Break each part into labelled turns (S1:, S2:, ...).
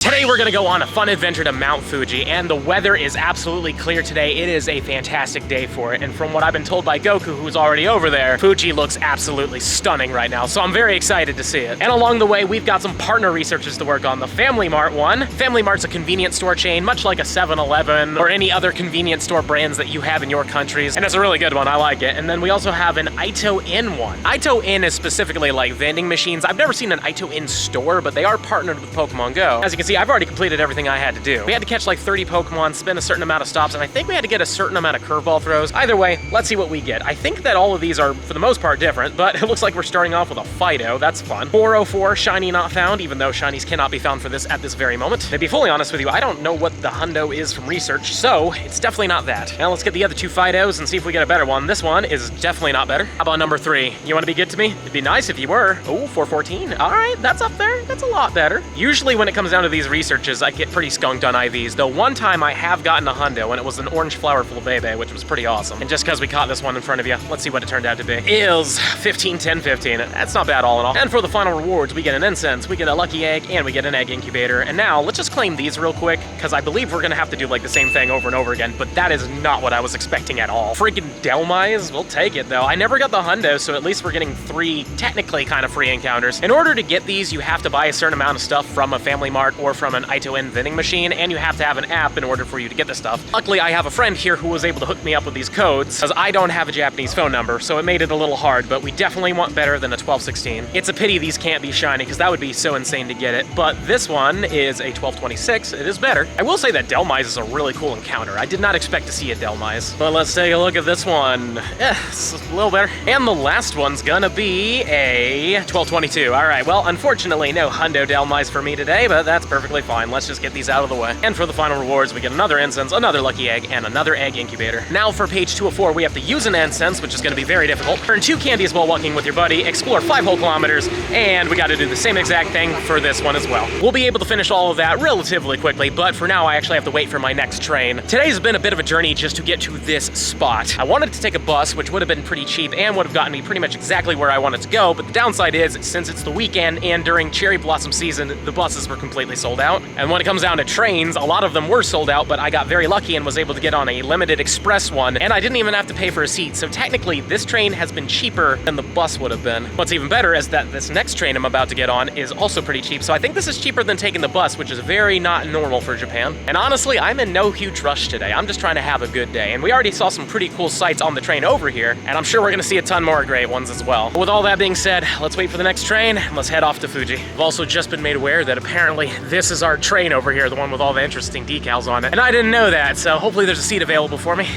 S1: Today we're gonna go on a fun adventure to Mount Fuji, and the weather is absolutely clear today. It is a fantastic day for it, and from what I've been told by Goku, who's already over there, Fuji looks absolutely stunning right now, so I'm very excited to see it. And along the way, we've got some partner researches to work on. The Family Mart one. Family Mart's a convenience store chain, much like a 7-Eleven or any other convenience store brands that you have in your countries, and it's a really good one, I like it. And then we also have an Ito Inn one. Ito Inn is specifically like vending machines. I've never seen an Ito Inn store, but they are partnered with Pokemon Go. As you can see, I've already completed everything I had to do. We had to catch like 30 Pokemon, spin a certain amount of stops, and I think we had to get a certain amount of curveball throws. Either way, let's see what we get. I think that all of these are, for the most part, different, but it looks like we're starting off with a Fido. That's fun. 404, Shiny not found, even though Shinies cannot be found for this at this very moment. To be fully honest with you, I don't know what the hundo is from research, so it's definitely not that. Now let's get the other two Fidos and see if we get a better one. This one is definitely not better. How about number 3? You want to be good to me? It'd be nice if you were. Oh, 414. All right, that's up there. That's a lot better. Usually when it comes down to these researches, I get pretty skunked on IVs, though one time I have gotten a hundo, and it was an orange flower Flabébé, which was pretty awesome. And just because we caught this one in front of you, let's see what it turned out to be. Is 15, 10, 15. That's not bad all in all. And for the final rewards, we get an incense, we get a lucky egg, and we get an egg incubator. And now, let's just claim these real quick, because I believe we're gonna have to do like the same thing over and over again, but that is not what I was expecting at all. Freaking Delmise, we'll take it though. I never got the hundo, so at least we're getting 3 technically kind of free encounters. In order to get these, you have to buy a certain amount of stuff from a Family Mart or from an Ito Inn vending machine, and you have to have an app in order for you to get this stuff. Luckily, I have a friend here who was able to hook me up with these codes, because I don't have a Japanese phone number, so it made it a little hard, but we definitely want better than a 1216. It's a pity these can't be shiny, because that would be so insane to get it, but this one is a 1226. It is better. I will say that Delmise is a really cool encounter. I did not expect to see a Delmise, but let's take a look at this one. It's a little better. And the last one's gonna be a 1222. All right, well, unfortunately, no hundo Delmise for me today, but that's perfectly fine. Let's just get these out of the way. And for the final rewards, we get another incense, another lucky egg, and another egg incubator. Now for page 204, we have to use an incense, which is going to be very difficult. Earn 2 candies while walking with your buddy, explore 5 whole kilometers, and we got to do the same exact thing for this one as well. We'll be able to finish all of that relatively quickly, but for now, I actually have to wait for my next train. Today's been a bit of a journey just to get to this spot. I wanted to take a bus, which would have been pretty cheap and would have gotten me pretty much exactly where I wanted to go, but the downside is, since it's the weekend and during cherry blossom season, the buses were completely sold out. And when it comes down to trains, a lot of them were sold out, but I got very lucky and was able to get on a limited express one, and I didn't even have to pay for a seat, so technically this train has been cheaper than the bus would have been. What's even better is that this next train I'm about to get on is also pretty cheap, so I think this is cheaper than taking the bus, which is very not normal for Japan. And honestly, I'm in no huge rush today. I'm just trying to have a good day, and we already saw some pretty cool sights on the train over here, and I'm sure we're gonna see a ton more great ones as well. But with all that being said, let's wait for the next train, and let's head off to Fuji. I've also just been made aware that apparently this is our train over here, the one with all the interesting decals on it. And I didn't know that, so hopefully there's a seat available for me.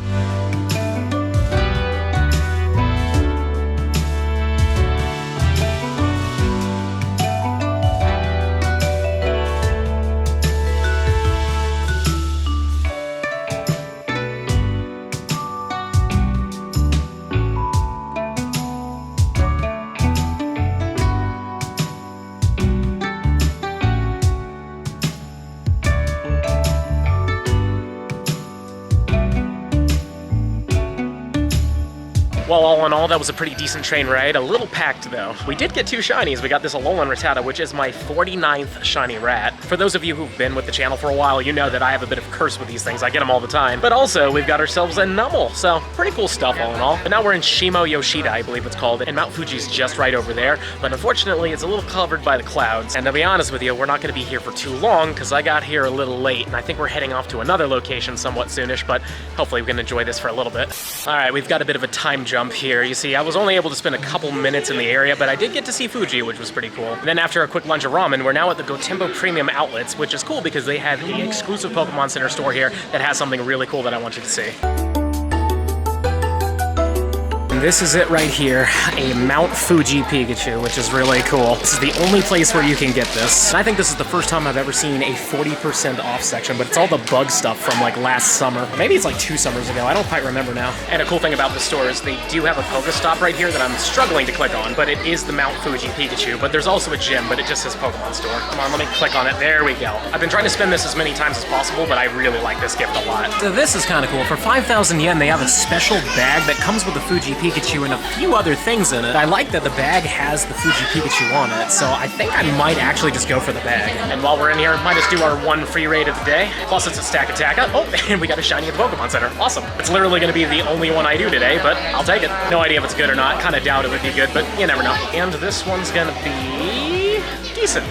S1: Well, all in all, that was a pretty decent train ride. A little packed, though. We did get 2 shinies. We got this Alolan Rattata, which is my 49th shiny rat. For those of you who've been with the channel for a while, you know that I have a bit of a curse with these things. I get them all the time. But also, we've got ourselves a Numel, so pretty cool stuff all in all. But now we're in Shimo, Yoshida, I believe it's called, and Mount Fuji's just right over there. But unfortunately, it's a little covered by the clouds. And to be honest with you, we're not going to be here for too long, because I got here a little late, and I think we're heading off to another location somewhat soonish, but hopefully we can enjoy this for a little bit. All right, we've got a bit of a time jump here. You see, I was only able to spend a couple minutes in the area, but I did get to see Fuji, which was pretty cool. And then after a quick lunch of ramen, we're now at the Gotemba Premium Outlets, which is cool because they have the exclusive Pokemon Center store here that has something really cool that I want you to see. This is it right here, a Mount Fuji Pikachu, which is really cool. This is the only place where you can get this. And I think this is the first time I've ever seen a 40% off section, but it's all the bug stuff from like last summer. Maybe it's like 2 summers ago, I don't quite remember now. And a cool thing about the store is they do have a Pokestop right here that I'm struggling to click on, but it is the Mount Fuji Pikachu, but there's also a gym, but it just says Pokemon Store. Come on, let me click on it, there we go. I've been trying to spend this as many times as possible, but I really like this gift a lot. So this is kind of cool. For 5,000 yen, they have a special bag that comes with the Fuji Pikachu Pikachu and a few other things in it. I like that the bag has the Fuji Pikachu on it, so I think I might actually just go for the bag. And while we're in here, might just do our one free raid of the day. Plus it's a stack attack. Oh, and we got a shiny at the Pokemon Center. Awesome. It's literally gonna be the only one I do today, but I'll take it. No idea if it's good or not. Kinda doubt it would be good, but you never know. And this one's gonna be decent.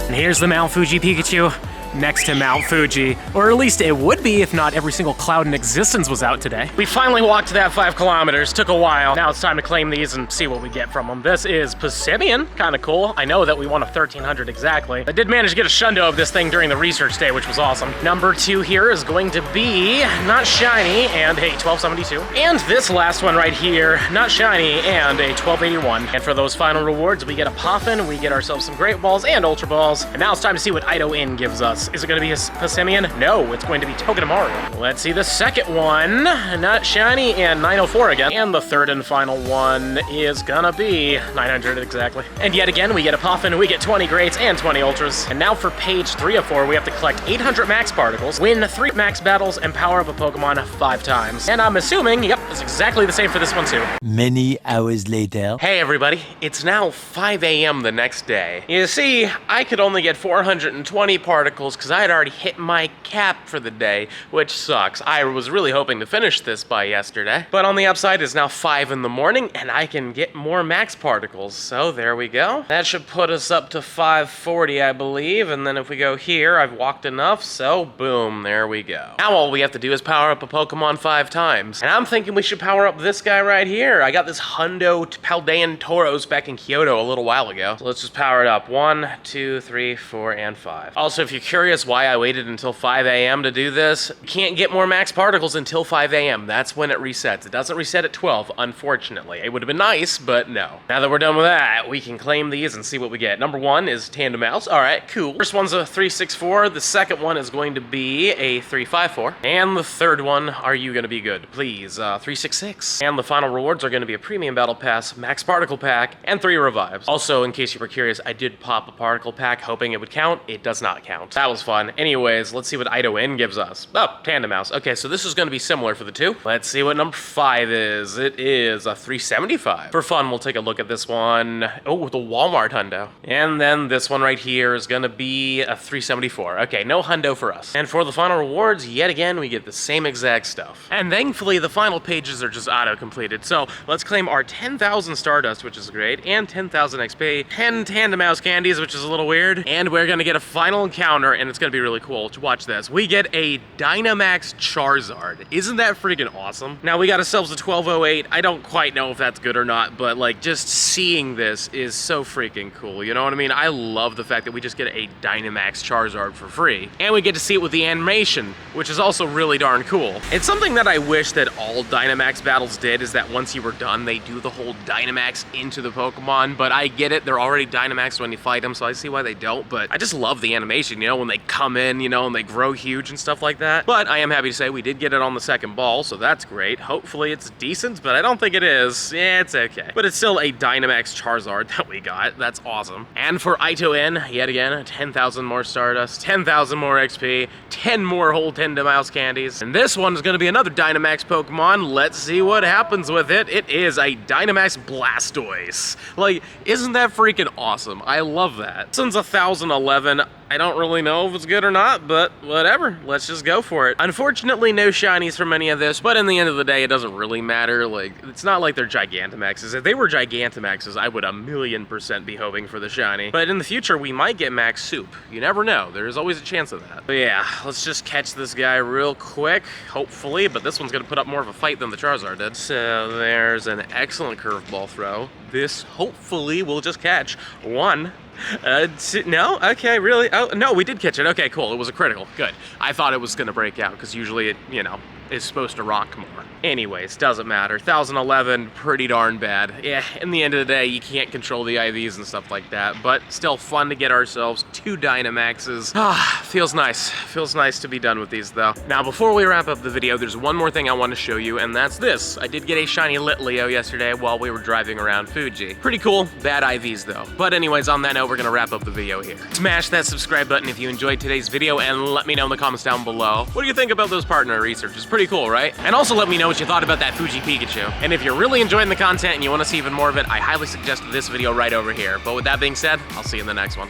S1: And here's the Mount Fuji Pikachu next to Mount Fuji, or at least it would be if not every single cloud in existence was out today. We finally walked that 5 kilometers, took a while. Now it's time to claim these and see what we get from them. This is Passimian, kind of cool. I know that we won a 1300 exactly. I did manage to get a shundo of this thing during the research day, which was awesome. Number 2 here is going to be not shiny and a 1272. And this last one right here, not shiny and a 1281. And for those final rewards, we get a Poffin, we get ourselves some Great Balls and Ultra Balls. And now it's time to see what Ito-In gives us. Is it going to be a Passimian? No, it's going to be Togedemaru. Let's see the second one. Not shiny and 904 again. And the third and final one is gonna be 900 exactly. And yet again, we get a Poffin, we get 20 Greats and 20 Ultras. And now for page 3 of 4, we have to collect 800 Max Particles, win 3 Max Battles, and power up a Pokemon 5 times. And I'm assuming, yep, it's exactly the same for this one too.
S2: Many hours later.
S1: Hey everybody, it's now 5 a.m. the next day. You see, I could only get 420 particles because I had already hit my cap for the day, which sucks. I was really hoping to finish this by yesterday. But on the upside, it's now 5 in the morning and I can get more max particles. So there we go. That should put us up to 540, I believe. And then if we go here, I've walked enough, so boom, there we go. Now all we have to do is power up a Pokemon 5 times. And I'm thinking we should power up this guy right here. I got this Hundo Paldean Tauros back in Kyoto a little while ago. So let's just power it up. 1, 2, 3, 4, and 5. Also, if you're curious why I waited until 5 a.m. to do this, you can't get more max particles until 5 a.m. That's when it resets. It doesn't reset at 12, unfortunately. It would have been nice, but no. Now that we're done with that, we can claim these and see what we get. Number 1 is Dynamax. All right, cool. First one's a 364. The second one is going to be a 354. And the third one, are you going to be good? Please, 366. And the final rewards are going to be a Premium Battle Pass, Max Particle Pack, and 3 Revives. Also, in case you were curious, I did pop a Particle Pack hoping it would count. It does not count. That was fun. Anyways, let's see what Ito-In gives us. Oh, Dynamax. Okay, so this is going to be similar for the 2. Let's see what number 5 is. It is a 375. For fun, we'll take a look at this one. Oh, the Walmart Hundo. And then this one right here is going to be a 374. Okay, no Hundo for us. And for the final rewards, yet again, we get the same exact stuff. And thankfully, the final pages are just auto-completed. So let's claim our 10,000 Stardust, which is great, and 10,000 XP, 10 Tandemaus candies, which is a little weird, and we're going to get a final encounter, and it's going to be really cool. Watch this. We get a Dynamax Charizard. Isn't that freaking awesome? Now, we got ourselves a 1208. I don't quite know if that's good or not, but like just seeing this is so freaking cool. You know what I mean? I love the fact that we just get a Dynamax Charizard for free, and we get to see it with the animation, which is also really darn cool. It's something that I wish that all Dynamax battles did, is that once you were done, they do the whole Dynamax into the Pokemon, but I get it. They're already Dynamax when you fight them, so I see why they don't, but I just love the animation, you know, when they come in, you know, and they grow huge and stuff like that. But I am happy to say we did get it on the second ball, so that's great. Hopefully it's decent, but I don't think it is. Yeah, it's okay. But it's still a Dynamax Charizard that we got. That's awesome. And for Ito-In, yet again, 10,000 more Stardust, 10,000 more XP, 10 more whole Tandemaus candies. And this one is going to be another Dynamax Pokemon. Let's see what happens with it. It is a Dynamax Blastoise. Like, isn't that freaking awesome? I love that. This one's 1,011. I don't really know if it's good or not, but whatever. Let's just go for it. Unfortunately, no shinies from any of this, but in the end of the day, it doesn't really matter. Like, it's not like they're Gigantamaxes. If they were Gigantamaxes, I would 1,000,000% be hoping for the shiny. But in the future, we might get Max Soup. You never know. There's always a chance of that. But yeah, let's just catch this guy real quick, hopefully, but this one's gonna put up more of a fight than the Charizard did. So there's an excellent curveball throw. This hopefully will just catch. 1, no? Okay, really? Oh, no, we did catch it. Okay, cool. It was a critical. Good. I thought it was going to break out because usually it, you know, is supposed to rock more. Anyways, doesn't matter. 1,011, pretty darn bad. Yeah, in the end of the day, you can't control the IVs and stuff like that, but still fun to get ourselves 2 Dynamaxes. Ah, feels nice. Feels nice to be done with these, though. Now, before we wrap up the video, there's one more thing I want to show you, and that's this. I did get a shiny Litleo yesterday while we were driving around Fuji. Pretty cool. Bad IVs, though. But anyways, on that note, we're gonna wrap up the video here. Smash that subscribe button if you enjoyed today's video, and let me know in the comments down below. What do you think about those partner researchers? Pretty Pretty cool, right? And also let me know what you thought about that Fuji Pikachu. And if you're really enjoying the content and you want to see even more of it, I highly suggest this video right over here. But with that being said, I'll see you in the next one.